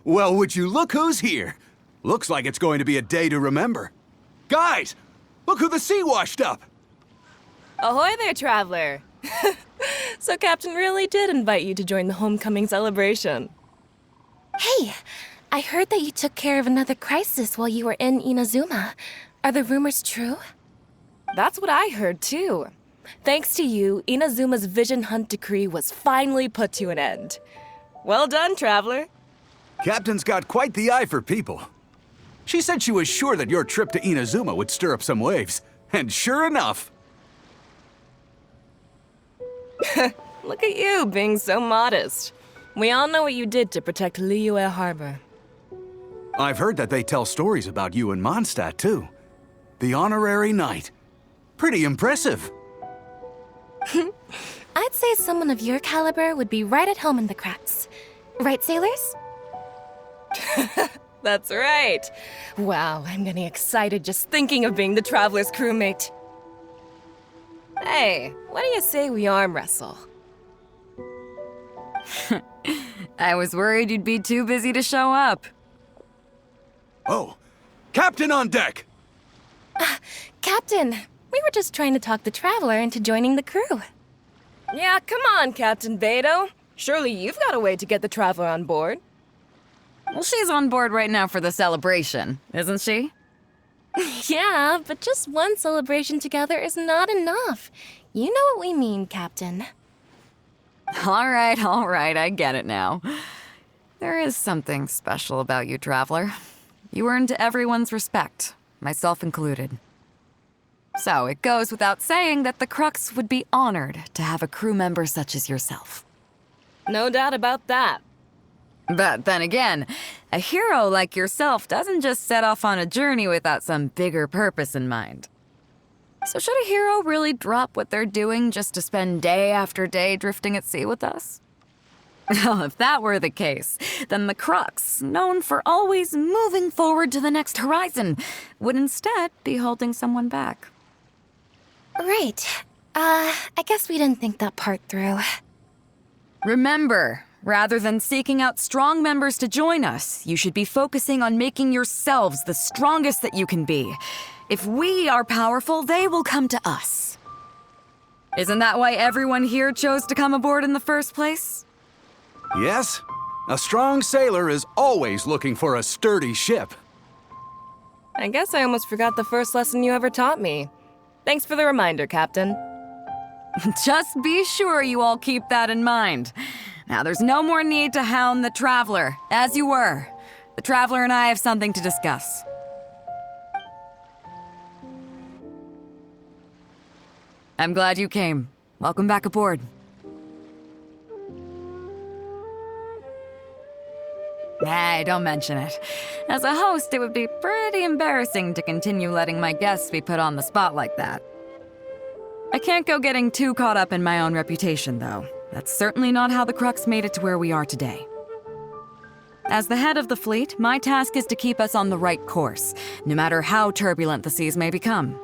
Well, would you look who's here? Looks like it's going to be a day to remember. Guys, look who the sea washed up! Ahoy there, traveler! So Captain really did invite you to join the homecoming celebration. Hey, I heard that you took care of another crisis while you were in Inazuma. Are the rumors true? That's what I heard, too. Thanks to you, Inazuma's Vision Hunt decree was finally put to an end. Well done, traveler. Captain's got quite the eye for people. She said she was sure that your trip to Inazuma would stir up some waves. And sure enough. Look at you, being so modest. We all know what you did to protect Liyue Harbor. I've heard that they tell stories about you in Mondstadt, too. The honorary knight. Pretty impressive. I'd say someone of your caliber would be right at home in the cracks. Right, sailors? That's right. Wow, I'm getting excited just thinking of being the Traveler's crewmate. Hey, what do you say we arm wrestle? I was worried you'd be too busy to show up. Oh, Captain on deck! Captain, we were just trying to talk the Traveler into joining the crew. Yeah, come on, Captain Beidou. Surely you've got a way to get the Traveler on board. Well, she's on board right now for the celebration, isn't she? Yeah, but just one celebration together is not enough. You know what we mean, Captain. All right, I get it now. There is something special about you, Traveler. You earned everyone's respect, myself included. So it goes without saying that the Crux would be honored to have a crew member such as yourself. No doubt about that. But then again, a hero like yourself doesn't just set off on a journey without some bigger purpose in mind. So should a hero really drop what they're doing just to spend day after day drifting at sea with us? Well, if that were the case, then the Crux, known for always moving forward to the next horizon, would instead be holding someone back. Right. I guess we didn't think that part through. Remember, rather than seeking out strong members to join us, you should be focusing on making yourselves the strongest that you can be. If we are powerful, they will come to us. Isn't that why everyone here chose to come aboard in the first place? Yes, a strong sailor is always looking for a sturdy ship. I guess I almost forgot the first lesson you ever taught me. Thanks for the reminder, Captain. Just be sure you all keep that in mind. Now, there's no more need to hound the Traveler, as you were. The Traveler and I have something to discuss. I'm glad you came. Welcome back aboard. Hey, don't mention it. As a host, it would be pretty embarrassing to continue letting my guests be put on the spot like that. I can't go getting too caught up in my own reputation, though. That's certainly not how the Crux made it to where we are today. As the head of the fleet, my task is to keep us on the right course, no matter how turbulent the seas may become.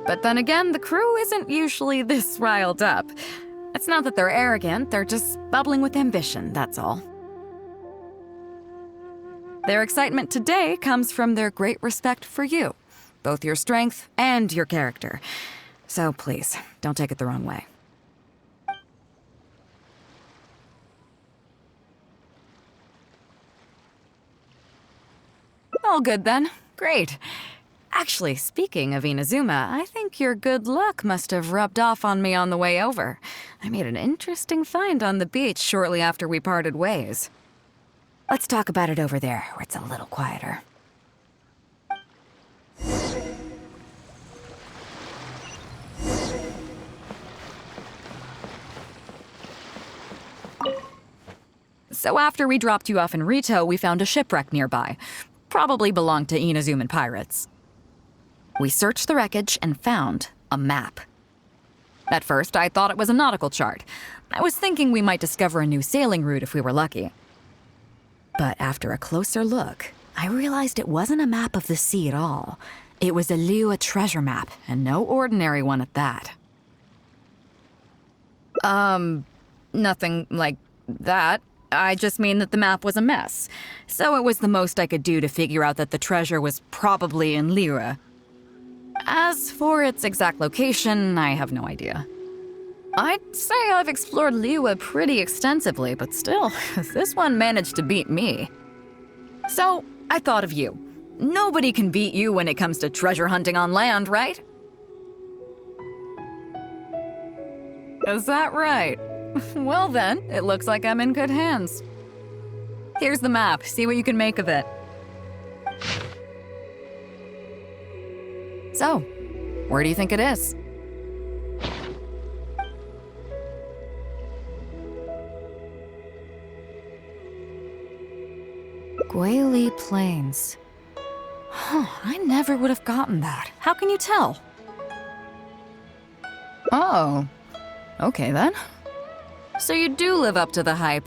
But then again, the crew isn't usually this riled up. It's not that they're arrogant, they're just bubbling with ambition, that's all. Their excitement today comes from their great respect for you, both your strength and your character. So please, don't take it the wrong way. All good then. Great. Actually, speaking of Inazuma, I think your good luck must have rubbed off on me on the way over. I made an interesting find on the beach shortly after we parted ways. Let's talk about it over there, where it's a little quieter. So after we dropped you off in Rito, we found a shipwreck nearby. Probably belonged to Inazuman pirates. We searched the wreckage and found a map. At first, I thought it was a nautical chart. I was thinking we might discover a new sailing route if we were lucky. But after a closer look, I realized it wasn't a map of the sea at all. It was a Liyue treasure map, and no ordinary one at that. Nothing like that. I just mean that the map was a mess. So it was the most I could do to figure out that the treasure was probably in Lyra. As for its exact location, I have no idea. I'd say I've explored Liyue pretty extensively, but still, this one managed to beat me. So, I thought of you. Nobody can beat you when it comes to treasure hunting on land, right? Is that right? Well then, it looks like I'm in good hands. Here's the map, see what you can make of it. So, where do you think it is? Guili Plains. Huh, I never would have gotten that. How can you tell? Oh, okay then. So you do live up to the hype.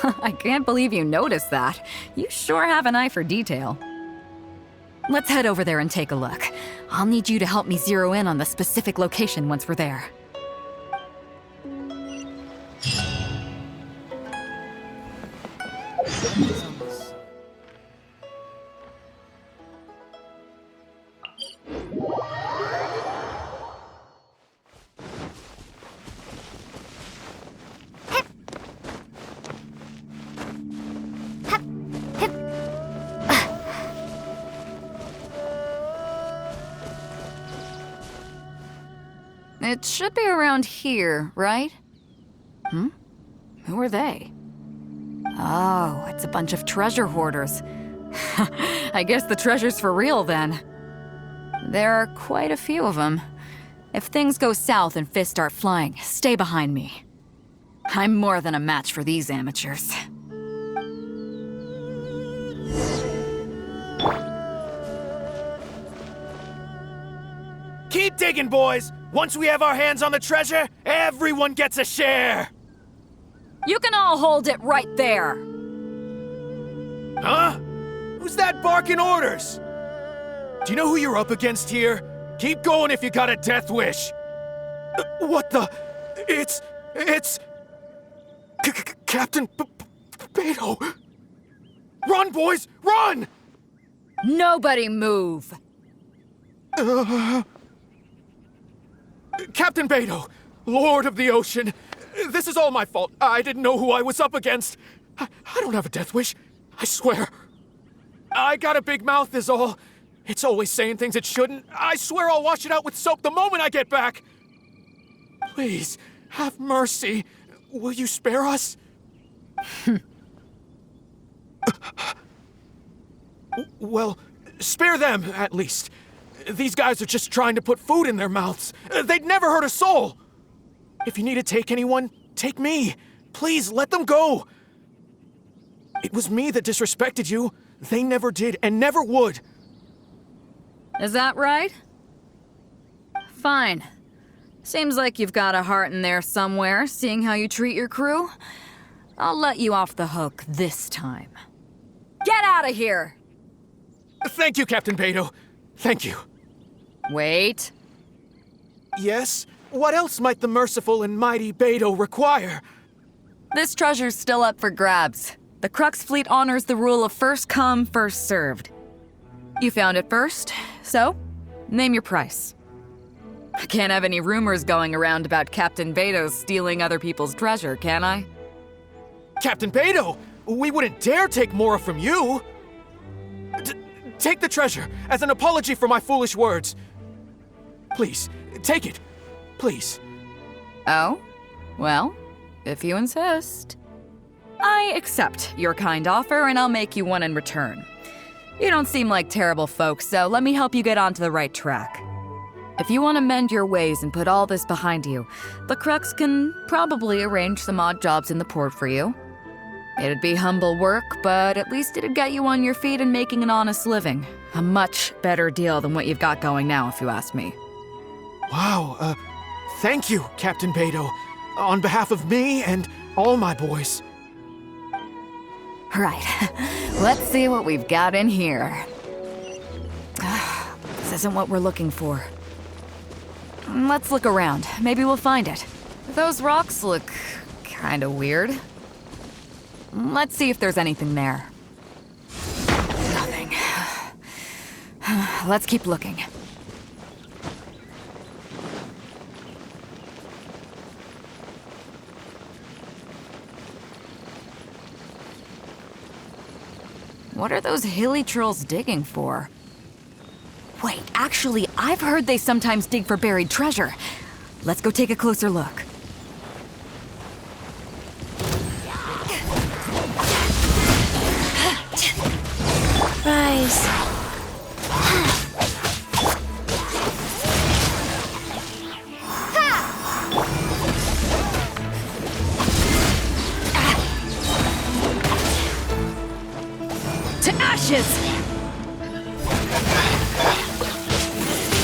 I can't believe you noticed that. You sure have an eye for detail. Let's head over there and take a look. I'll need you to help me zero in on the specific location once we're there. It should be around here, right? Who are they? Oh, it's a bunch of treasure hoarders. I guess the treasure's for real then. There are quite a few of them. If things go south and fists start flying, stay behind me. I'm more than a match for these amateurs. Keep digging, boys! Once we have our hands on the treasure, everyone gets a share! You can all hold it right there! Huh? Who's that barking orders? Do you know who you're up against here? Keep going if you got a death wish! What the? It's... Captain Beidou! Run, boys! Run! Nobody move! Captain Beidou, Lord of the Ocean, this is all my fault. I didn't know who I was up against. I don't have a death wish, I swear. I got a big mouth is all. It's always saying things it shouldn't. I swear I'll wash it out with soap the moment I get back. Please, have mercy. Will you spare us? Well, spare them, at least. These guys are just trying to put food in their mouths. They'd never hurt a soul. If you need to take anyone, take me. Please, let them go. It was me that disrespected you. They never did and never would. Is that right? Fine. Seems like you've got a heart in there somewhere, seeing how you treat your crew. I'll let you off the hook this time. Get out of here! Thank you, Captain Beidou. Thank you. Wait. Yes? What else might the merciful and mighty Beidou require? This treasure's still up for grabs. The Crux fleet honors the rule of first come, first served. You found it first, so name your price. I can't have any rumors going around about Captain Beidou stealing other people's treasure, can I? Captain Beidou, we wouldn't dare take more from you. Take the treasure as an apology for my foolish words. Please, take it. Please. Oh? Well, if you insist. I accept your kind offer, and I'll make you one in return. You don't seem like terrible folks, so let me help you get onto the right track. If you want to mend your ways and put all this behind you, the Crux can probably arrange some odd jobs in the port for you. It'd be humble work, but at least it'd get you on your feet and making an honest living. A much better deal than what you've got going now, if you ask me. Wow, thank you, Captain Beidou. On behalf of me and all my boys. Right. Let's see what we've got in here. This isn't what we're looking for. Let's look around. Maybe we'll find it. Those rocks look kinda weird. Let's see if there's anything there. Nothing. Let's keep looking. What are those hilly trolls digging for? Wait, actually, I've heard they sometimes dig for buried treasure. Let's go take a closer look. Rise. To ashes!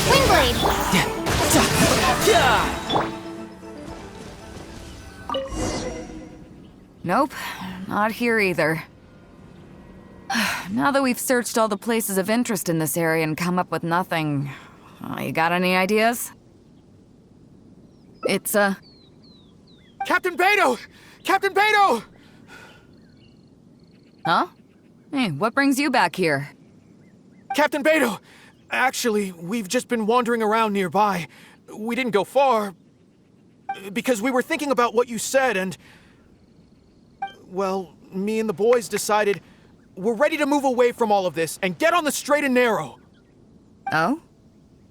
Wingblade! Nope, not here either. Now that we've searched all the places of interest in this area and come up with nothing, you got any ideas? It's, Captain Beidou! Captain Beidou! Huh? Hey, what brings you back here? Captain Beidou! Actually, we've just been wandering around nearby. We didn't go far, because we were thinking about what you said and... Well, me and the boys decided we're ready to move away from all of this and get on the straight and narrow. Oh?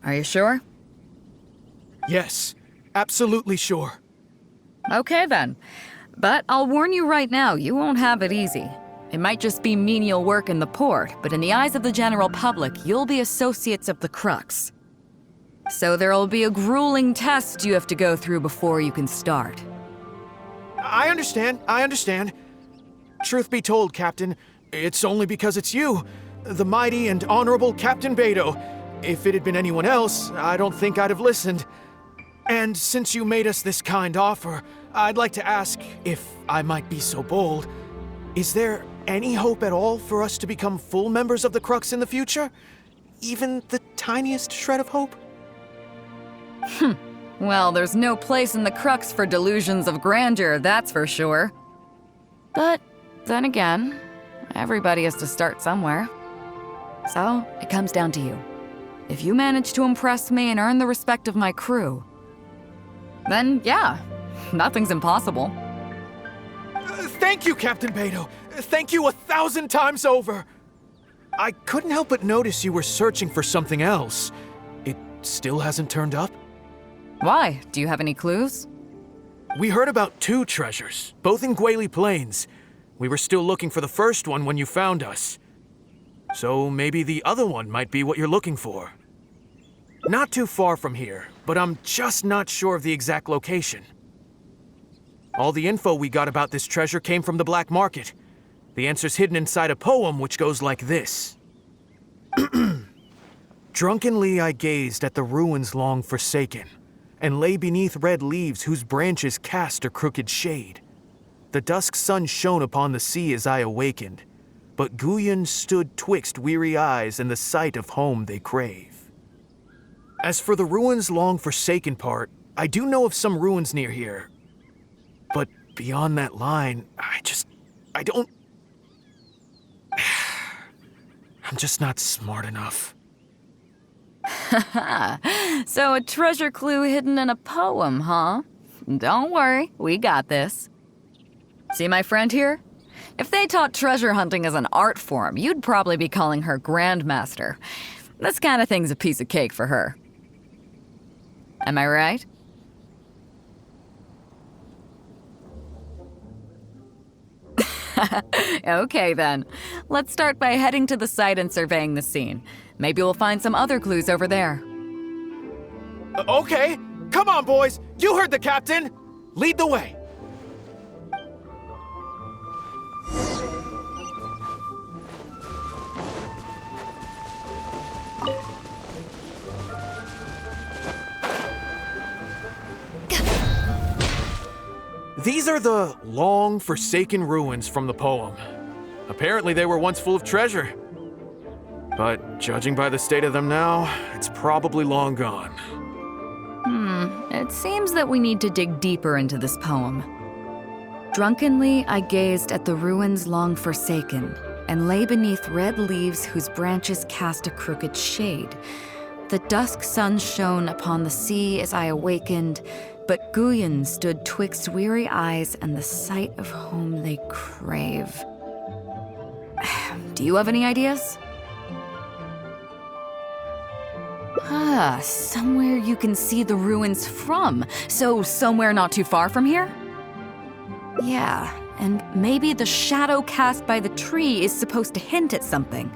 Are you sure? Yes, absolutely sure. Okay then. But I'll warn you right now, you won't have it easy. It might just be menial work in the port, but in the eyes of the general public, you'll be associates of the Crux. So there'll be a grueling test you have to go through before you can start. I understand. Truth be told, Captain, it's only because it's you, the mighty and honorable Captain Beidou. If it had been anyone else, I don't think I'd have listened. And since you made us this kind offer, I'd like to ask, if I might be so bold, is there any hope at all for us to become full members of the Crux in the future? Even the tiniest shred of hope? Well, there's no place in the Crux for delusions of grandeur, that's for sure. But then again, everybody has to start somewhere. So, it comes down to you. If you manage to impress me and earn the respect of my crew, then yeah, nothing's impossible. Thank you, Captain Beidou. Thank you 1,000 times over. I couldn't help but notice you were searching for something else. It still hasn't turned up? Why? Do you have any clues? We heard about 2 treasures, both in Guili Plains. We were still looking for the first one when you found us. So maybe the other one might be what you're looking for. Not too far from here, but I'm just not sure of the exact location. All the info we got about this treasure came from the black market. The answer's hidden inside a poem which goes like this. Drunkenly I gazed at the ruins long forsaken, and lay beneath red leaves whose branches cast a crooked shade. The dusk sun shone upon the sea as I awakened, but Guyon stood twixt weary eyes and the sight of home they crave. As for the ruins long forsaken part, I do know of some ruins near here. But beyond that line, I don't... I'm just not smart enough. So a treasure clue hidden in a poem, huh? Don't worry, we got this. See my friend here? If they taught treasure hunting as an art form, you'd probably be calling her Grandmaster. This kind of thing's a piece of cake for her. Am I right? Okay then. Let's start by heading to the site and surveying the scene. Maybe we'll find some other clues over there. Okay, come on boys, you heard the captain. Lead the way. These are the long forsaken ruins from the poem. Apparently they were once full of treasure. But judging by the state of them now, it's probably long gone. It seems that we need to dig deeper into this poem. Drunkenly, I gazed at the ruins long forsaken, and lay beneath red leaves whose branches cast a crooked shade. The dusk sun shone upon the sea as I awakened, but Guyon stood twixt weary eyes and the sight of home they crave. Do you have any ideas? Somewhere you can see the ruins from, so somewhere not too far from here? Yeah, and maybe the shadow cast by the tree is supposed to hint at something.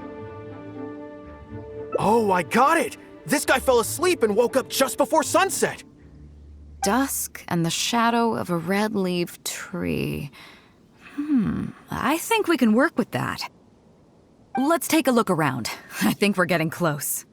Oh, I got it! This guy fell asleep and woke up just before sunset! Dusk and the shadow of a red-leaved tree. I think we can work with that. Let's take a look around. I think we're getting close.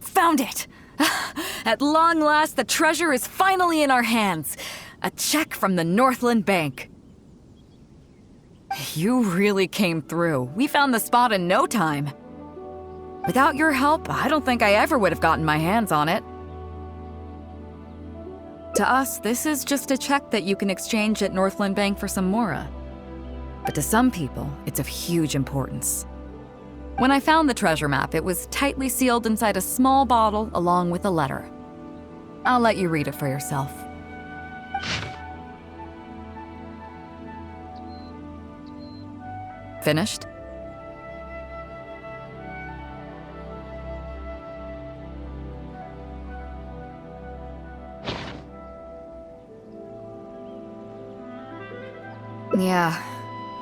Found it! At long last, the treasure is finally in our hands. A check from the Northland Bank. You really came through. We found the spot in no time. Without your help, I don't think I ever would have gotten my hands on it. To us, this is just a check that you can exchange at Northland Bank for some Mora. But to some people, it's of huge importance. When I found the treasure map, it was tightly sealed inside a small bottle along with a letter. I'll let you read it for yourself. Finished? Yeah,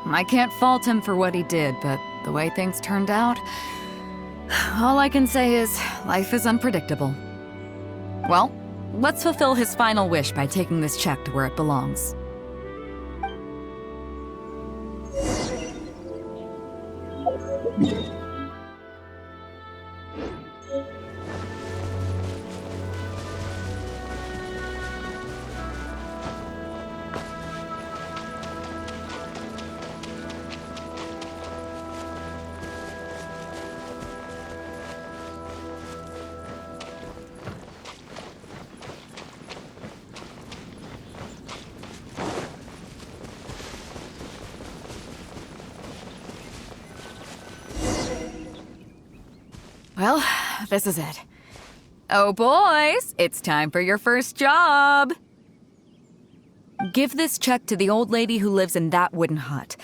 I can't fault him for what he did, but the way things turned out, all I can say is life is unpredictable. Well, let's fulfill his final wish by taking this check to where it belongs. Well, this is it. Oh, boys, it's time for your first job. Give this check to the old lady who lives in that wooden hut.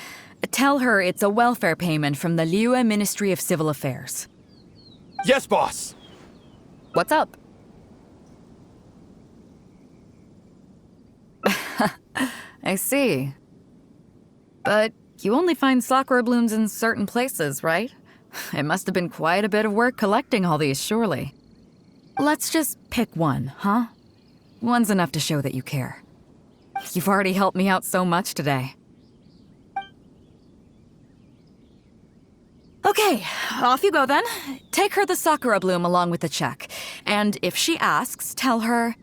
Tell her it's a welfare payment from the Liyue Ministry of Civil Affairs. Yes, boss! What's up? I see. But you only find sakura blooms in certain places, right? It must have been quite a bit of work collecting all these, surely. Let's just pick one, huh? One's enough to show that you care. You've already helped me out so much today. Okay, off you go then. Take her the sakura bloom along with the check. And if she asks, tell her,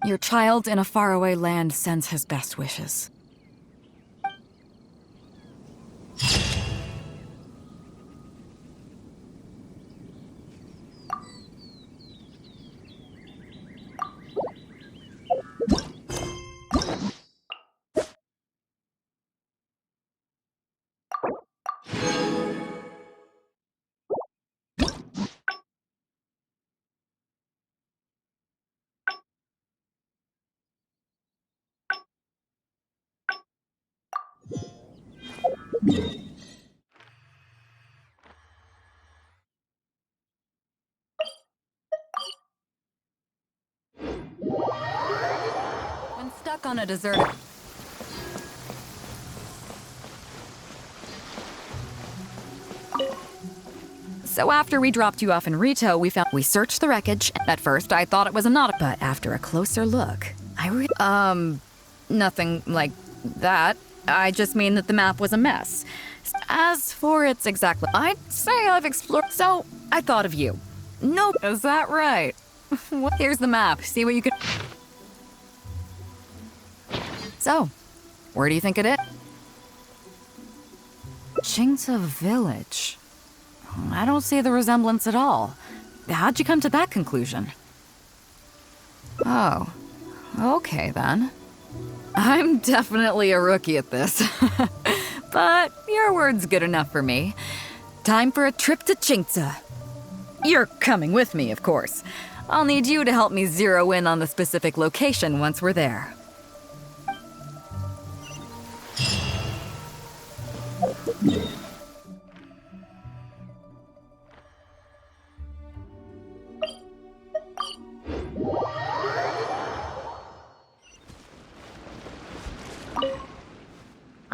your child in a faraway land sends his best wishes. stuck on a deserted... So after we dropped you off in Rito, we searched the wreckage. At first, I thought it was a Nautica, but after a closer look, nothing like that. I just mean that the map was a mess. As for its exact, I'd say I've explored, so I thought of you. Nope, is that right? Here's the map, see what you could... So, where do you think it is? Chingsa Village. I don't see the resemblance at all. How'd you come to that conclusion? Oh, okay then. I'm definitely a rookie at this. But your word's good enough for me. Time for a trip to Chingsa. You're coming with me, of course. I'll need you to help me zero in on the specific location once we're there.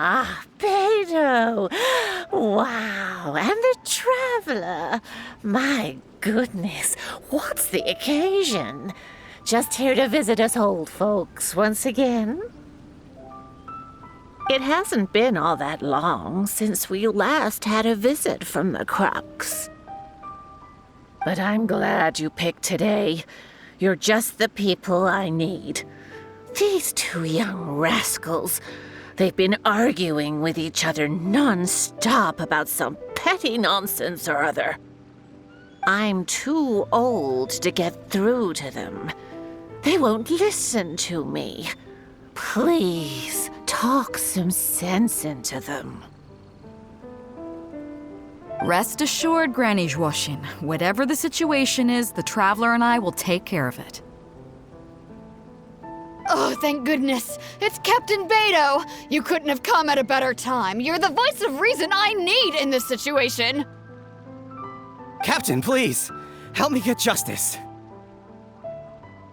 Ah, Beidou! Wow, and the traveler! My goodness, what's the occasion? Just here to visit us old folks once again? It hasn't been all that long since we last had a visit from the Crux. But I'm glad you picked today. You're just the people I need. These two young rascals... They've been arguing with each other non-stop about some petty nonsense or other. I'm too old to get through to them. They won't listen to me. Please, talk some sense into them. Rest assured, Granny Zhuoshin, whatever the situation is, the Traveler and I will take care of it. Oh, thank goodness. It's Captain Beidou. You couldn't have come at a better time. You're the voice of reason I need in this situation. Captain, please, help me get justice.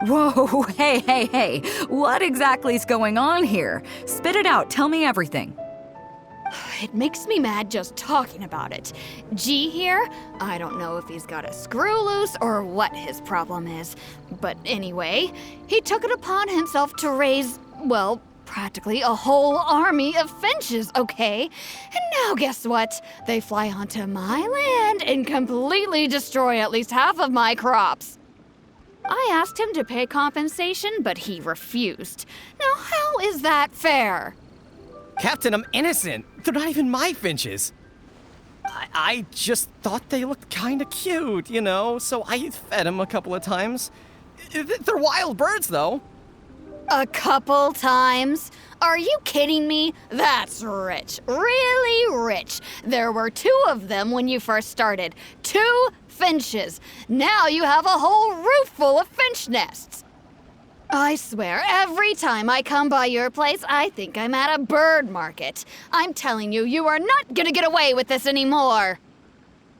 Whoa, hey. What exactly is going on here? Spit it out, tell me everything. It makes me mad just talking about it. G here, I don't know if he's got a screw loose or what his problem is. But anyway, he took it upon himself to raise, well, practically a whole army of finches, okay? And now guess what? They fly onto my land and completely destroy at least half of my crops. I asked him to pay compensation, but he refused. Now how is that fair? Captain, I'm innocent. They're not even my finches. I just thought they looked kinda cute, you know, so I fed them a couple of times. They're wild birds, though. A couple times? Are you kidding me? That's rich. Really rich. There were 2 of them when you first started. 2 finches. Now you have a whole roof full of finch nests. I swear, every time I come by your place, I think I'm at a bird market. I'm telling you, you are not gonna get away with this anymore.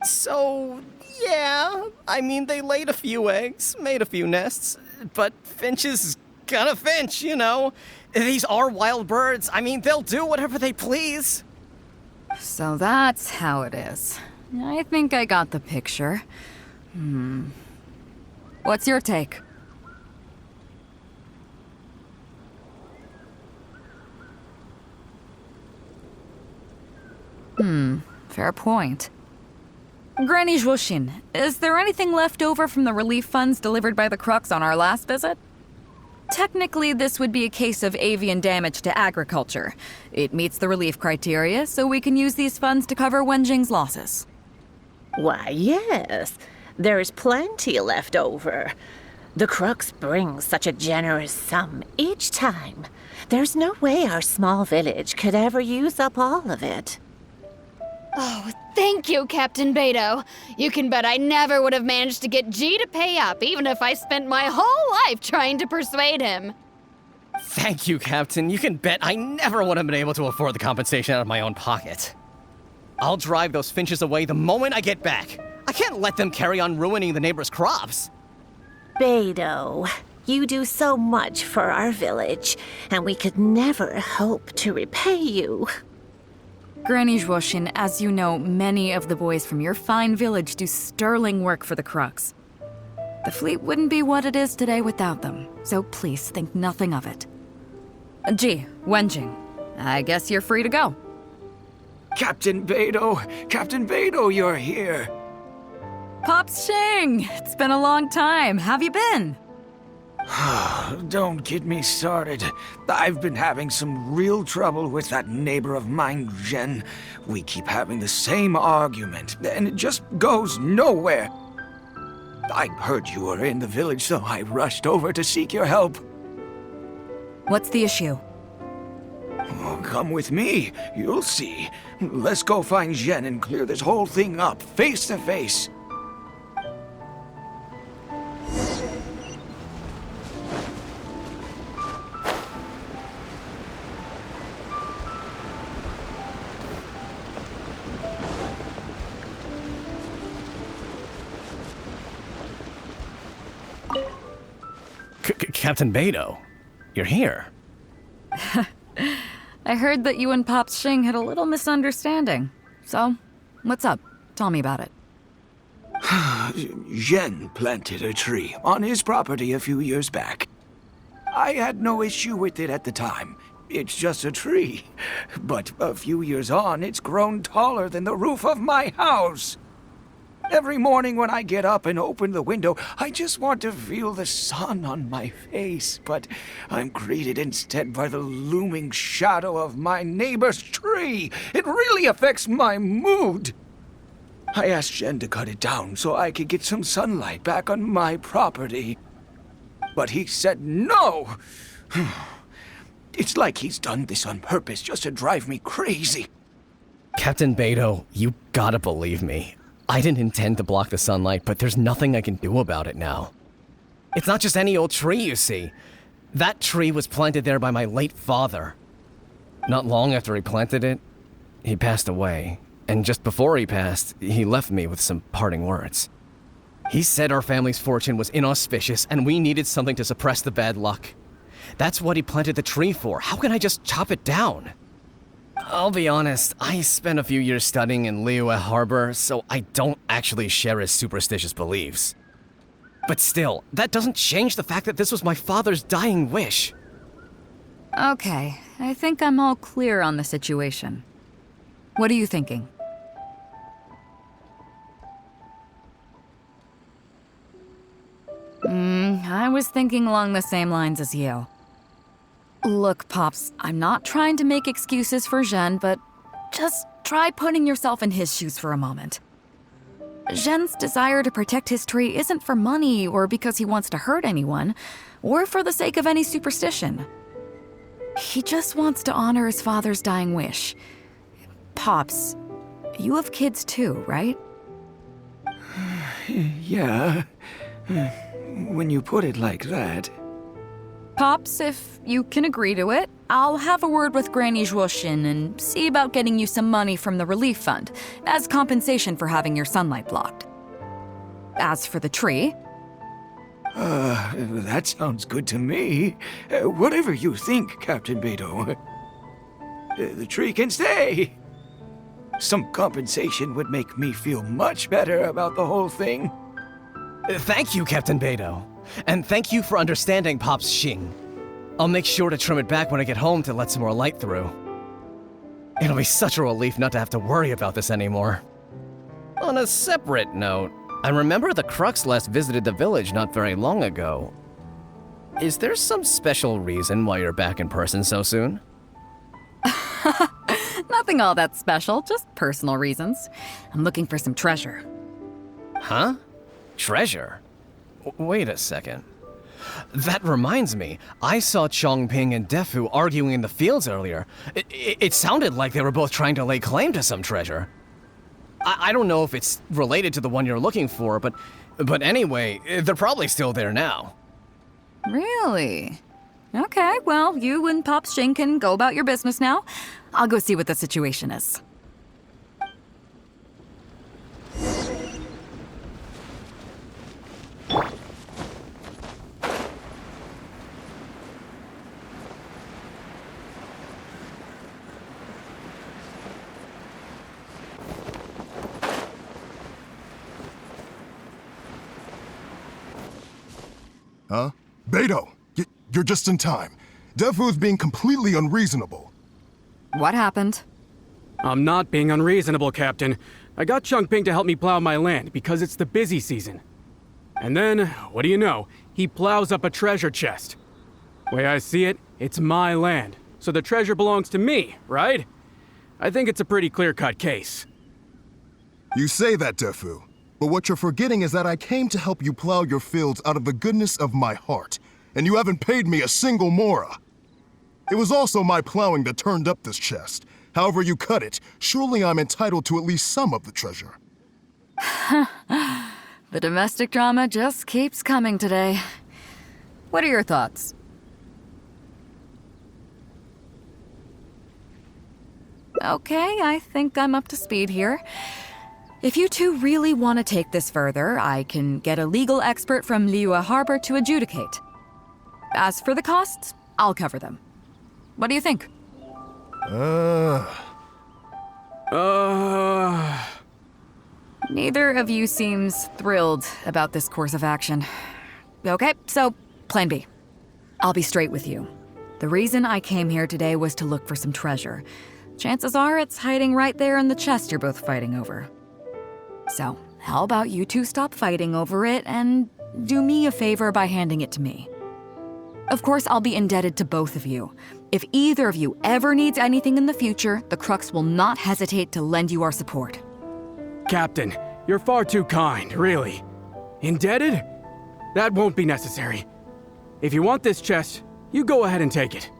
So, yeah, I mean, they laid a few eggs, made a few nests, but finches gonna finch, you know. These are wild birds. I mean, they'll do whatever they please. So that's how it is. I think I got the picture. What's your take? Fair point. Granny Zhuoshin, is there anything left over from the relief funds delivered by the Crux on our last visit? Technically, this would be a case of avian damage to agriculture. It meets the relief criteria, so we can use these funds to cover Wenjing's losses. Why, yes. There's plenty left over. The Crux brings such a generous sum each time. There's no way our small village could ever use up all of it. Oh, thank you, Captain Beidou. You can bet I never would have managed to get G to pay up, even if I spent my whole life trying to persuade him. Thank you, Captain. You can bet I never would have been able to afford the compensation out of my own pocket. I'll drive those finches away the moment I get back. I can't let them carry on ruining the neighbors' crops. Beidou, You do so much for our village, and we could never hope to repay you. Granny Zhuoshin, as you know, many of the boys from your fine village do sterling work for the Crux. The fleet wouldn't be what it is today without them, so please think nothing of it. Ji, Wenjing, I guess you're free to go. Captain Beidou, you're here. Pops Shing! It's been a long time. Have you been? Don't get me started. I've been having some real trouble with that neighbor of mine, Jen. We keep having the same argument, and it just goes nowhere. I heard you were in the village, so I rushed over to seek your help. What's the issue? Oh, come with me. You'll see. Let's go find Jen and clear this whole thing up, face to face. Captain Beidou, you're here. I heard that you and Pops Shing had a little misunderstanding. So, what's up? Tell me about it. Jen planted a tree on his property a few years back. I had no issue with it at the time. It's just a tree. But a few years on, it's grown taller than the roof of my house. Every morning when I get up and open the window, I just want to feel the sun on my face, but I'm greeted instead by the looming shadow of my neighbor's tree. It really affects my mood. I asked Jen to cut it down so I could get some sunlight back on my property. But he said no. It's like he's done this on purpose just to drive me crazy. Captain Beidou, you gotta believe me. I didn't intend to block the sunlight, but there's nothing I can do about it now. It's not just any old tree, you see. That tree was planted there by my late father. Not long after he planted it, he passed away. And just before he passed, he left me with some parting words. He said our family's fortune was inauspicious and we needed something to suppress the bad luck. That's what he planted the tree for. How can I just chop it down? I'll be honest, I spent a few years studying in Liyue Harbor, so I don't actually share his superstitious beliefs. But still, that doesn't change the fact that this was my father's dying wish. Okay, I think I'm all clear on the situation. What are you thinking? I was thinking along the same lines as you. Look, Pops, I'm not trying to make excuses for Zhen, but just try putting yourself in his shoes for a moment. Zhen's desire to protect his tree isn't for money or because he wants to hurt anyone, or for the sake of any superstition. He just wants to honor his father's dying wish. Pops, you have kids too, right? Yeah. When you put it like that. Pops, if you can agree to it, I'll have a word with Granny Zhuoshin and see about getting you some money from the relief fund as compensation for having your sunlight blocked. As for the tree... That sounds good to me. Whatever you think, Captain Beidou. The tree can stay. Some compensation would make me feel much better about the whole thing. Thank you, Captain Beidou. And thank you for understanding Pops Shing. I'll make sure to trim it back when I get home to let some more light through. It'll be such a relief not to have to worry about this anymore. On a separate note, I remember the Crux last visited the village not very long ago. Is there some special reason why you're back in person so soon? Nothing all that special, just personal reasons. I'm looking for some treasure. Huh? Treasure? Wait a second. That reminds me, I saw Chongping and Defu arguing in the fields earlier. It sounded like they were both trying to lay claim to some treasure. I don't know if it's related to the one you're looking for, but anyway, they're probably still there now. Really? Okay, well, you and Pops Shing can go about your business now. I'll go see what the situation is. Huh? Beidou, you're just in time. Defu's being completely unreasonable. What happened? I'm not being unreasonable, Captain. I got Changping to help me plow my land because it's the busy season. And then, what do you know? He plows up a treasure chest. Way I see it, it's my land, so the treasure belongs to me, right? I think it's a pretty clear-cut case. You say that, Defu, but what you're forgetting is that I came to help you plow your fields out of the goodness of my heart, and you haven't paid me a single mora. It was also my plowing that turned up this chest. However you cut it, surely I'm entitled to at least some of the treasure. The domestic drama just keeps coming today. What are your thoughts? Okay, I think I'm up to speed here. If you two really want to take this further, I can get a legal expert from Liyue Harbor to adjudicate. As for the costs, I'll cover them. What do you think? Neither of you seems thrilled about this course of action. Okay, so plan B. I'll be straight with you. The reason I came here today was to look for some treasure. Chances are it's hiding right there in the chest you're both fighting over. So, how about you two stop fighting over it and do me a favor by handing it to me? Of course, I'll be indebted to both of you. If either of you ever needs anything in the future, the Crux will not hesitate to lend you our support. Captain, you're far too kind, really. Indebted? That won't be necessary. If you want this chest, you go ahead and take it.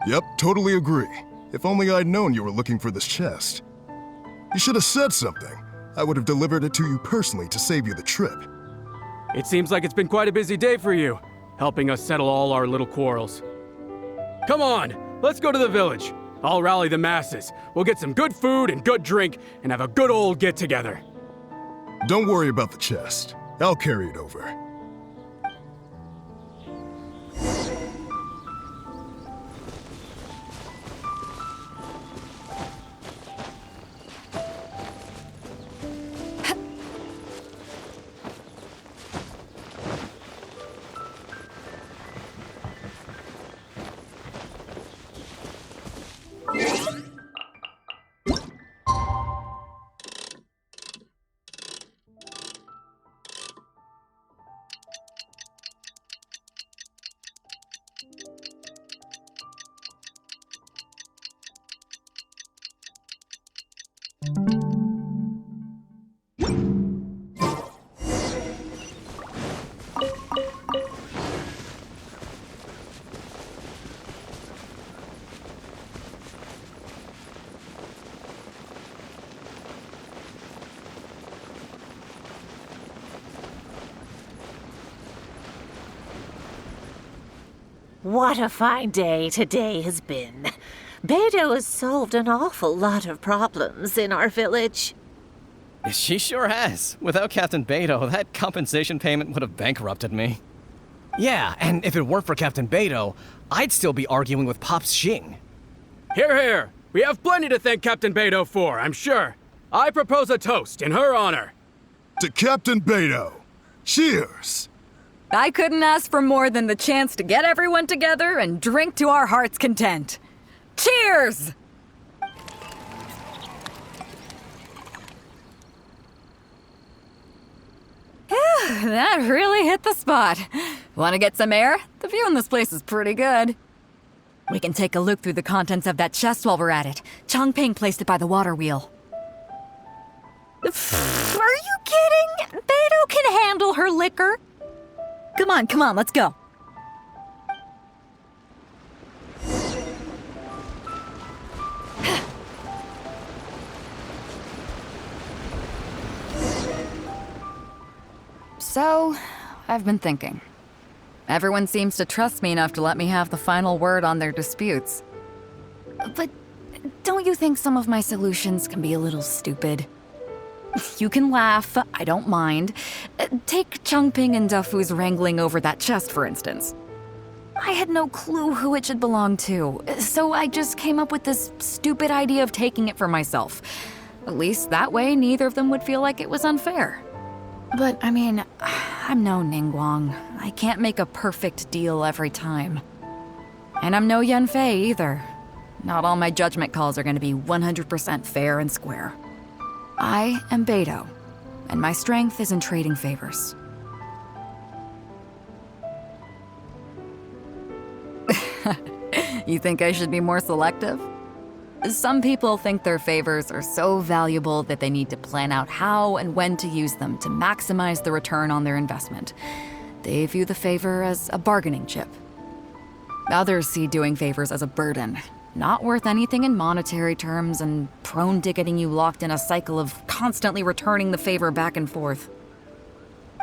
Yep, totally agree. If only I'd known you were looking for this chest. You should have said something. I would have delivered it to you personally to save you the trip. It seems like it's been quite a busy day for you, helping us settle all our little quarrels. Come on, let's go to the village. I'll rally the masses. We'll get some good food and good drink and have a good old get-together. Don't worry about the chest. I'll carry it over. What a fine day today has been. Beidou has solved an awful lot of problems in our village. She sure has. Without Captain Beidou, that compensation payment would have bankrupted me. Yeah, and if it weren't for Captain Beidou, I'd still be arguing with Pops Xing. Hear, hear! We have plenty to thank Captain Beidou for, I'm sure. I propose a toast in her honor. To Captain Beidou. Cheers! I couldn't ask for more than the chance to get everyone together and drink to our heart's content. Cheers! Phew, that really hit the spot. Want to get some air? The view in this place is pretty good. We can take a look through the contents of that chest while we're at it. Changping placed it by the water wheel. Are you kidding? Beidou can handle her liquor. Come on, let's go. So, I've been thinking. Everyone seems to trust me enough to let me have the final word on their disputes. But don't you think some of my solutions can be a little stupid? You can laugh, I don't mind. Take Changping and Defu's wrangling over that chest, for instance. I had no clue who it should belong to, so I just came up with this stupid idea of taking it for myself. At least that way, neither of them would feel like it was unfair. But, I mean, I'm no Ningguang. I can't make a perfect deal every time. And I'm no Yanfei either. Not all my judgment calls are going to be 100% fair and square. I am Beidou, and my strength is in trading favors. You think I should be more selective? Some people think their favors are so valuable that they need to plan out how and when to use them to maximize the return on their investment. They view the favor as a bargaining chip. Others see doing favors as a burden, not worth anything in monetary terms and prone to getting you locked in a cycle of constantly returning the favor back and forth.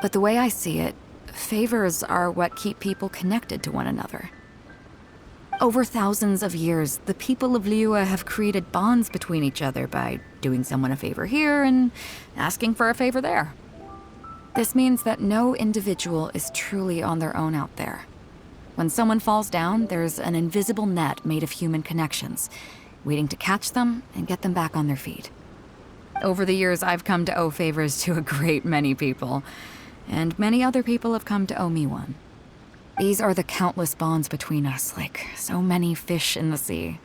But the way I see it, favors are what keep people connected to one another. Over thousands of years, the people of Liyue have created bonds between each other by doing someone a favor here and asking for a favor there. This means that no individual is truly on their own out there. When someone falls down, there's an invisible net made of human connections, waiting to catch them and get them back on their feet. Over the years, I've come to owe favors to a great many people, and many other people have come to owe me one. These are the countless bonds between us, like so many fish in the sea.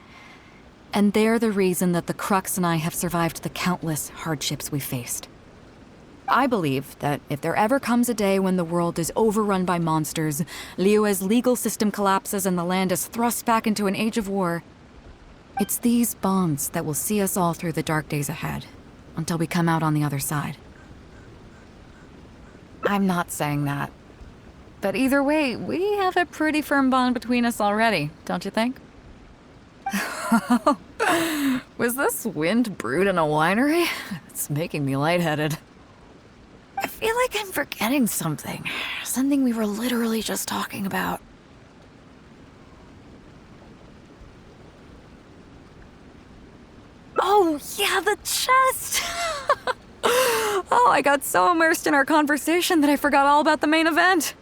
And they're the reason that the Crux and I have survived the countless hardships we faced. I believe that if there ever comes a day when the world is overrun by monsters, Liyue's legal system collapses and the land is thrust back into an age of war, it's these bonds that will see us all through the dark days ahead, until we come out on the other side. I'm not saying that. But either way, we have a pretty firm bond between us already, don't you think? Was this wind brewed in a winery? It's making me lightheaded. I feel like I'm forgetting something. Something we were literally just talking about. Oh, yeah, the chest! Oh, I got so immersed in our conversation that I forgot all about the main event.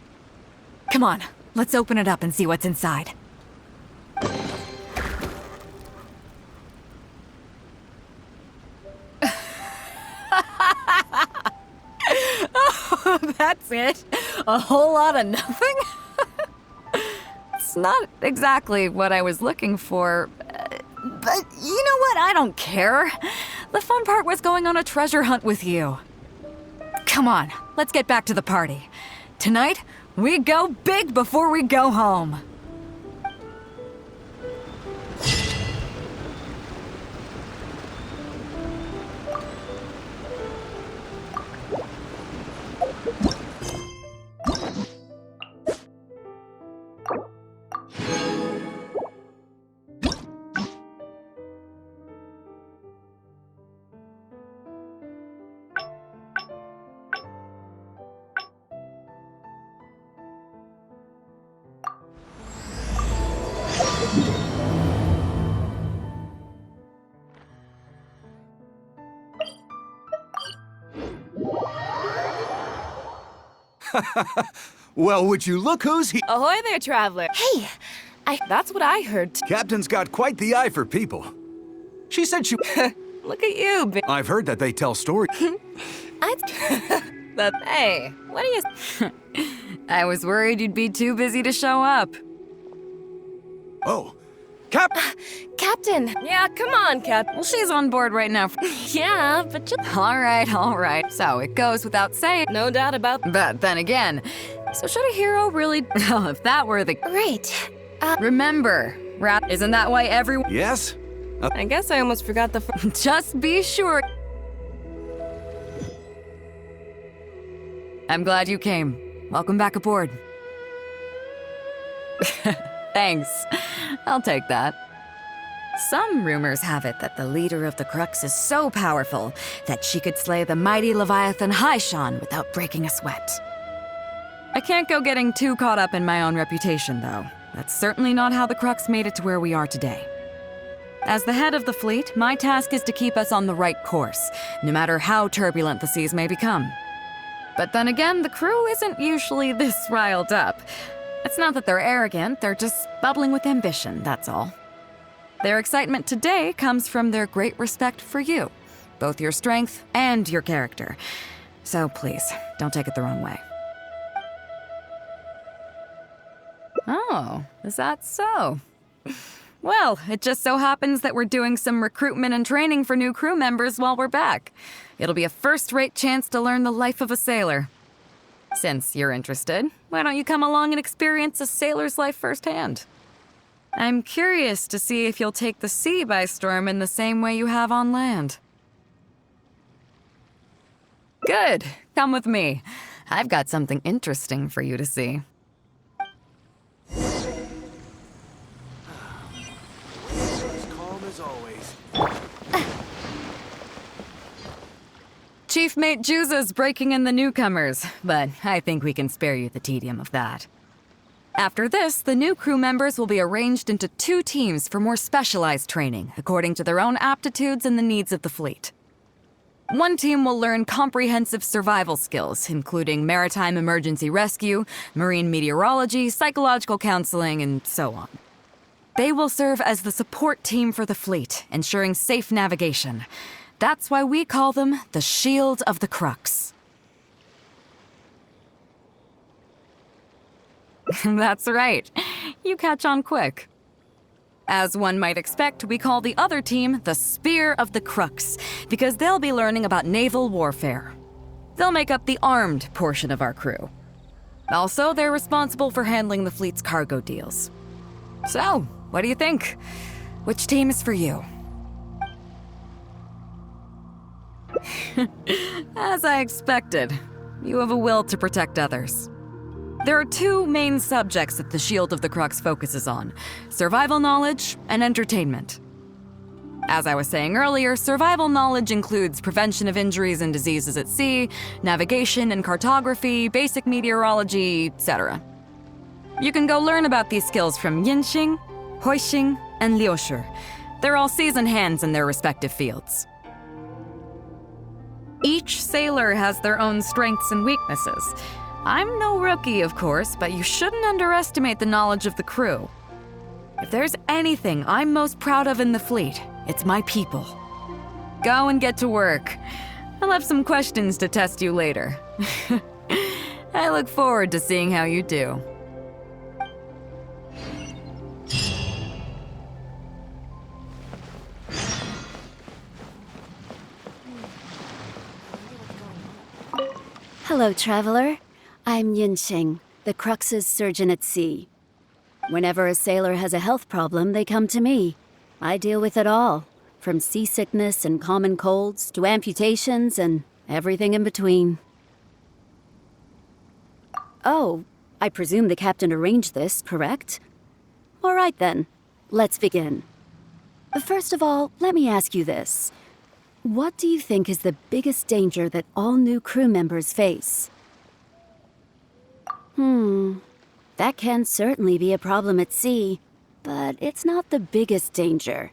Come on, let's open it up and see what's inside. Oh, that's it? A whole lot of nothing? It's not exactly what I was looking for, but you know what? I don't care. The fun part was going on a treasure hunt with you. Come on, let's get back to the party. Tonight, we go big before we go home. Well, would you look who's here? Ahoy there, traveler. Hey, That's what I heard. Captain's got quite the eye for people. She said she... Look at you, I've heard that they tell stories. Hey, what are you... I was worried you'd be too busy to show up. Oh, Captain. Yeah, come on, Cap. Well, she's on board right now. Yeah, but just... All right. So it goes without saying. No doubt about... But then again, so should a hero really... Well, if that were the... Right. Remember, isn't that why everyone... yes? I guess I almost forgot the... Just be sure. I'm glad you came. Welcome back aboard. Thanks. I'll take that. Some rumors have it that the leader of the Crux is so powerful that she could slay the mighty Leviathan Haishan without breaking a sweat. I can't go getting too caught up in my own reputation, though. That's certainly not how the Crux made it to where we are today. As the head of the fleet, my task is to keep us on the right course, no matter how turbulent the seas may become. But then again, the crew isn't usually this riled up. It's not that they're arrogant, they're just bubbling with ambition, that's all. Their excitement today comes from their great respect for you, both your strength and your character. So please, don't take it the wrong way. Oh, is that so? Well, it just so happens that we're doing some recruitment and training for new crew members while we're back. It'll be a first-rate chance to learn the life of a sailor. Since you're interested, why don't you come along and experience a sailor's life firsthand? I'm curious to see if you'll take the sea by storm in the same way you have on land. Good. Come with me. I've got something interesting for you to see. Calm as always. Chief Mate Juza's breaking in the newcomers, but I think we can spare you the tedium of that. After this, the new crew members will be arranged into 2 teams for more specialized training, according to their own aptitudes and the needs of the fleet. One team will learn comprehensive survival skills, including maritime emergency rescue, marine meteorology, psychological counseling, and so on. They will serve as the support team for the fleet, ensuring safe navigation. That's why we call them the Shield of the Crux. That's right. You catch on quick. As one might expect, we call the other team the Spear of the Crux, because they'll be learning about naval warfare. They'll make up the armed portion of our crew. Also, they're responsible for handling the fleet's cargo deals. So, what do you think? Which team is for you? As I expected, you have a will to protect others. There are 2 main subjects that the Shield of the Crux focuses on: survival knowledge and entertainment. As I was saying earlier, survival knowledge includes prevention of injuries and diseases at sea, navigation and cartography, basic meteorology, etc. You can go learn about these skills from Yinxing, Huixing, and Liushi. They're all seasoned hands in their respective fields. Each sailor has their own strengths and weaknesses. I'm no rookie, of course, but you shouldn't underestimate the knowledge of the crew. If there's anything I'm most proud of in the fleet, it's my people. Go and get to work. I'll have some questions to test you later. I look forward to seeing how you do. Hello, traveler. I'm Yinxing, the Crux's surgeon at sea. Whenever a sailor has a health problem, they come to me. I deal with it all, from seasickness and common colds to amputations and everything in between. Oh, I presume the captain arranged this, correct? All right then, let's begin. First of all, let me ask you this. What do you think is the biggest danger that all new crew members face? That can certainly be a problem at sea, but it's not the biggest danger.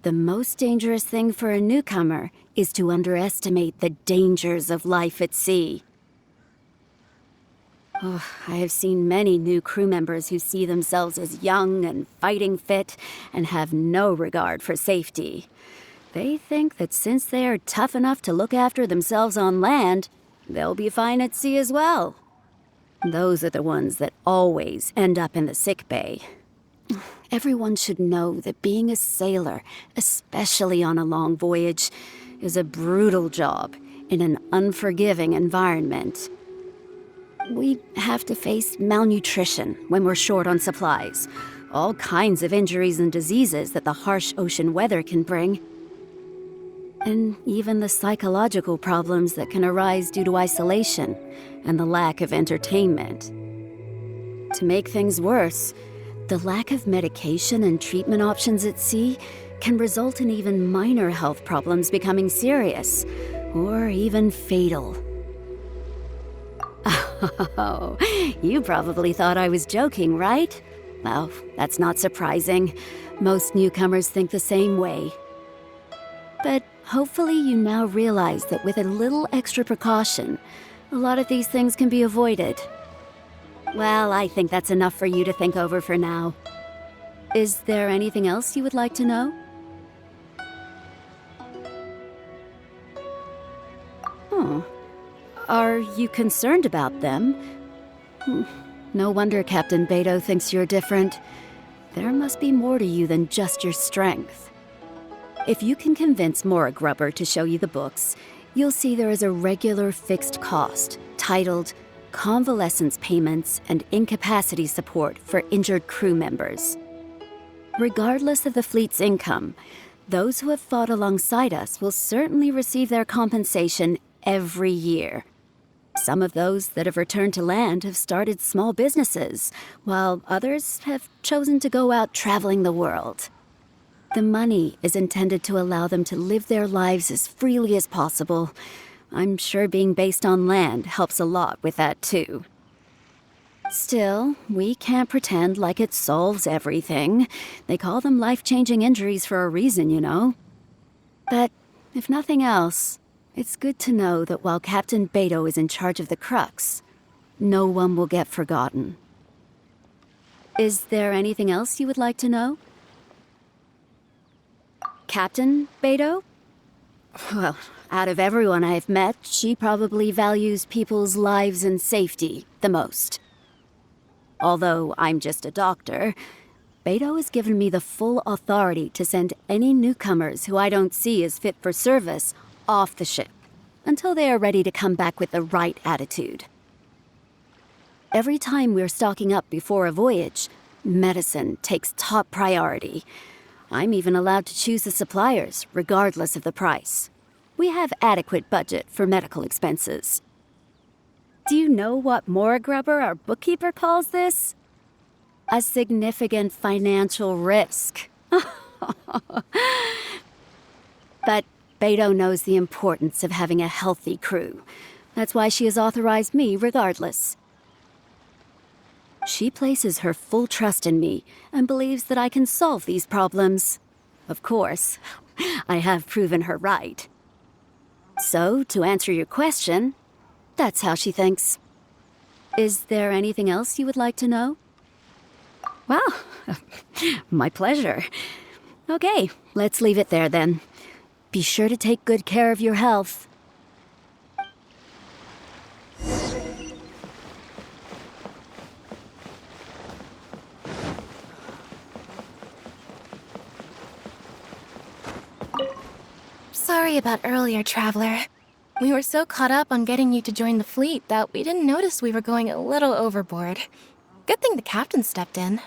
The most dangerous thing for a newcomer is to underestimate the dangers of life at sea. Oh, I have seen many new crew members who see themselves as young and fighting fit and have no regard for safety. They think that since they are tough enough to look after themselves on land, they'll be fine at sea as well. Those are the ones that always end up in the sick bay. Everyone should know that being a sailor, especially on a long voyage, is a brutal job in an unforgiving environment. We have to face malnutrition when we're short on supplies, all kinds of injuries and diseases that the harsh ocean weather can bring, and even the psychological problems that can arise due to isolation and the lack of entertainment. To make things worse, the lack of medication and treatment options at sea can result in even minor health problems becoming serious, or even fatal. Oh, you probably thought I was joking, right? Well, that's not surprising. Most newcomers think the same way. But hopefully you now realize that with a little extra precaution, a lot of these things can be avoided. Well, I think that's enough for you to think over for now. Is there anything else you would like to know? Are you concerned about them? No wonder Captain Beidou thinks you're different. There must be more to you than just your strength. If you can convince Mora Grubber to show you the books, you'll see there is a regular fixed cost titled Convalescence Payments and Incapacity Support for Injured Crew Members. Regardless of the fleet's income, those who have fought alongside us will certainly receive their compensation every year. Some of those that have returned to land have started small businesses, while others have chosen to go out traveling the world. The money is intended to allow them to live their lives as freely as possible. I'm sure being based on land helps a lot with that too. Still, we can't pretend like it solves everything. They call them life-changing injuries for a reason, you know. But if nothing else, it's good to know that while Captain Beidou is in charge of the Crux, no one will get forgotten. Is there anything else you would like to know? Captain Beidou? Well, out of everyone I've met, she probably values people's lives and safety the most. Although I'm just a doctor, Beidou has given me the full authority to send any newcomers who I don't see as fit for service off the ship until they are ready to come back with the right attitude. Every time we're stocking up before a voyage, medicine takes top priority. I'm even allowed to choose the suppliers, regardless of the price. We have adequate budget for medical expenses. Do you know what Mora Grubber, our bookkeeper, calls this? A significant financial risk. But Beidou knows the importance of having a healthy crew. That's why she has authorized me regardless. She places her full trust in me and believes that I can solve these problems. Of course, I have proven her right. So, to answer your question, that's how she thinks. Is there anything else you would like to know? Well, my pleasure. Okay, let's leave it there then. Be sure to take good care of your health. Sorry about earlier, Traveler. We were so caught up on getting you to join the fleet that we didn't notice we were going a little overboard. Good thing the captain stepped in.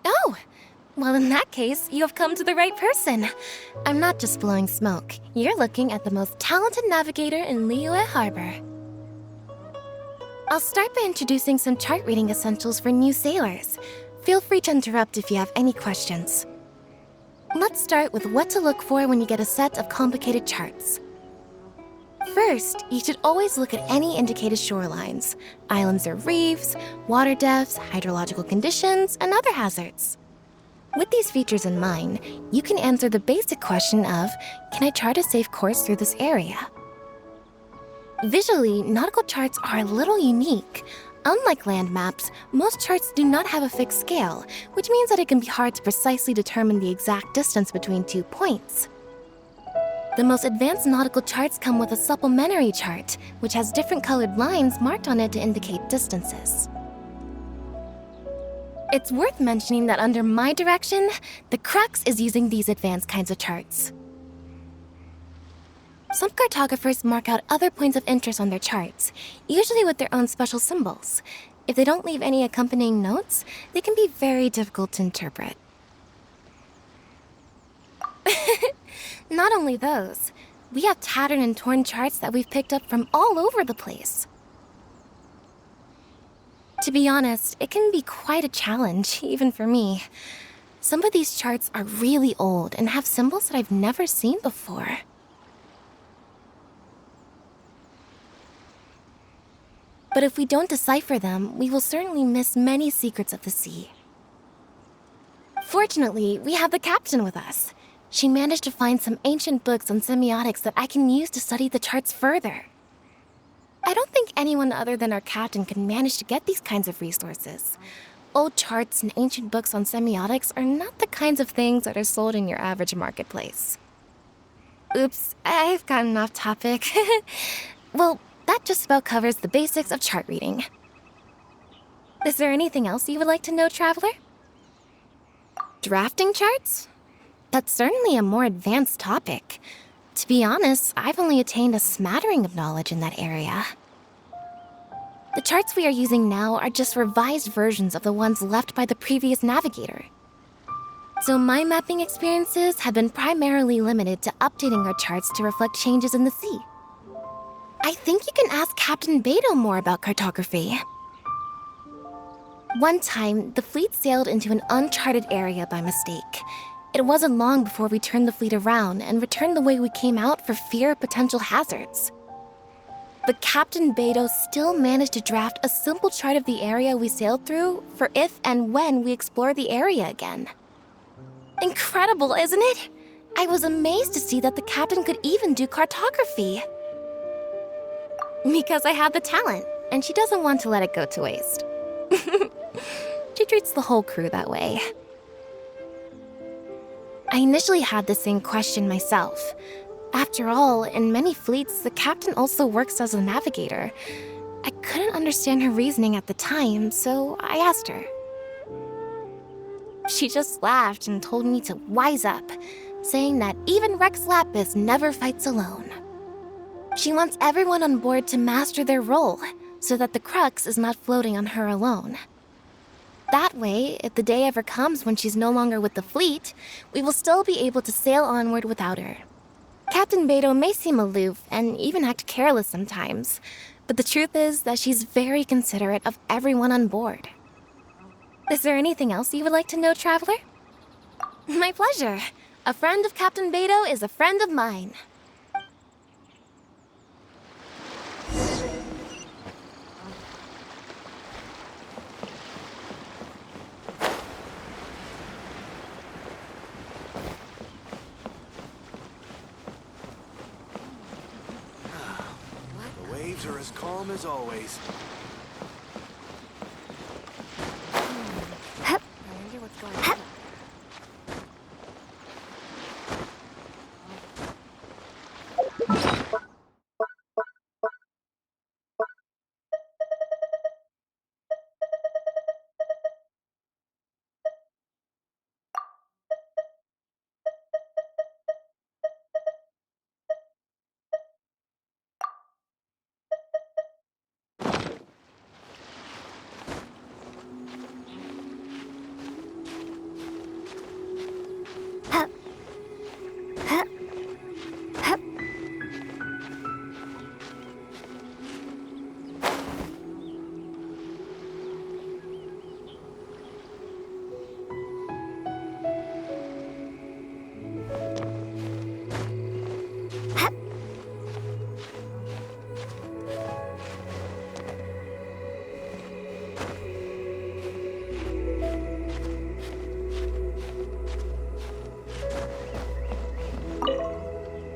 Oh! Well, in that case, you have come to the right person. I'm not just blowing smoke. You're looking at the most talented navigator in Liyue Harbor. I'll start by introducing some chart reading essentials for new sailors. Feel free to interrupt if you have any questions. Let's start with what to look for when you get a set of complicated charts. First, you should always look at any indicated shorelines, islands or reefs, water depths, hydrological conditions, and other hazards. With these features in mind, you can answer the basic question of, can I chart a safe course through this area? Visually, nautical charts are a little unique. Unlike land maps, most charts do not have a fixed scale, which means that it can be hard to precisely determine the exact distance between 2 points. The most advanced nautical charts come with a supplementary chart, which has different colored lines marked on it to indicate distances. It's worth mentioning that under my direction, the Crux is using these advanced kinds of charts. Some cartographers mark out other points of interest on their charts, usually with their own special symbols. If they don't leave any accompanying notes, they can be very difficult to interpret. Not only those, we have tattered and torn charts that we've picked up from all over the place. To be honest, it can be quite a challenge, even for me. Some of these charts are really old and have symbols that I've never seen before. But if we don't decipher them, we will certainly miss many secrets of the sea. Fortunately, we have the captain with us. She managed to find some ancient books on semiotics that I can use to study the charts further. I don't think anyone other than our captain can manage to get these kinds of resources. Old charts and ancient books on semiotics are not the kinds of things that are sold in your average marketplace. Oops, I've gotten off topic. Well, that just about covers the basics of chart reading. Is there anything else you would like to know, Traveler? Drafting charts? That's certainly a more advanced topic. To be honest, I've only attained a smattering of knowledge in that area. The charts we are using now are just revised versions of the ones left by the previous navigator. So my mapping experiences have been primarily limited to updating our charts to reflect changes in the sea. I think you can ask Captain Beidou more about cartography. One time, the fleet sailed into an uncharted area by mistake. It wasn't long before we turned the fleet around and returned the way we came out for fear of potential hazards. But Captain Beidou still managed to draft a simple chart of the area we sailed through for if and when we explore the area again. Incredible, isn't it? I was amazed to see that the captain could even do cartography. Because I have the talent, and she doesn't want to let it go to waste. She treats the whole crew that way. I initially had the same question myself. After all, in many fleets, the captain also works as a navigator. I couldn't understand her reasoning at the time, so I asked her. She just laughed and told me to wise up, saying that even Rex Lapis never fights alone. She wants everyone on board to master their role, so that the crux is not floating on her alone. That way, if the day ever comes when she's no longer with the fleet, we will still be able to sail onward without her. Captain Beidou may seem aloof and even act careless sometimes, but the truth is that she's very considerate of everyone on board. Is there anything else you would like to know, Traveler? My pleasure. A friend of Captain Beidou is a friend of mine. The waves are as calm as always. I wonder what's going on.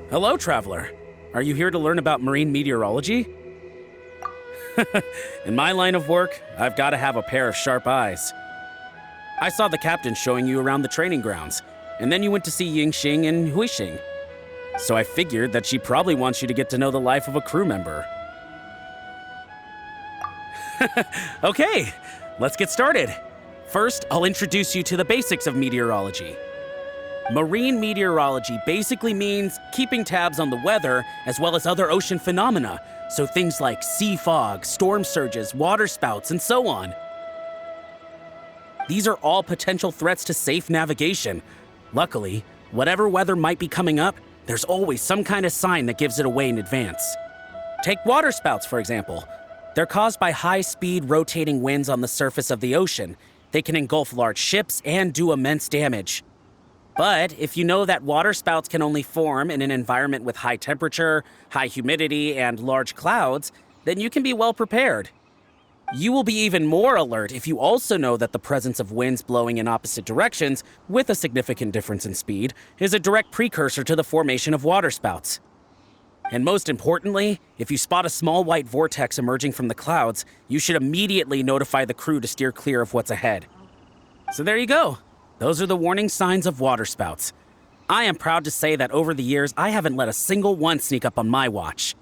Hello, Traveler. Are you here to learn about marine meteorology? In my line of work, I've got to have a pair of sharp eyes. I saw the captain showing you around the training grounds, and then you went to see Yingxing and Huixing. So I figured that she probably wants you to get to know the life of a crew member. Okay, let's get started. First, I'll introduce you to the basics of meteorology. Marine meteorology basically means keeping tabs on the weather as well as other ocean phenomena, so things like sea fog, storm surges, waterspouts, and so on. These are all potential threats to safe navigation. Luckily, whatever weather might be coming up, there's always some kind of sign that gives it away in advance. Take waterspouts, for example. They're caused by high-speed rotating winds on the surface of the ocean. They can engulf large ships and do immense damage. But if you know that waterspouts can only form in an environment with high temperature, high humidity, and large clouds, then you can be well prepared. You will be even more alert if you also know that the presence of winds blowing in opposite directions with a significant difference in speed is a direct precursor to the formation of waterspouts. And most importantly, if you spot a small white vortex emerging from the clouds, you should immediately notify the crew to steer clear of what's ahead. So there you go. Those are the warning signs of waterspouts. I am proud to say that over the years, I haven't let a single one sneak up on my watch.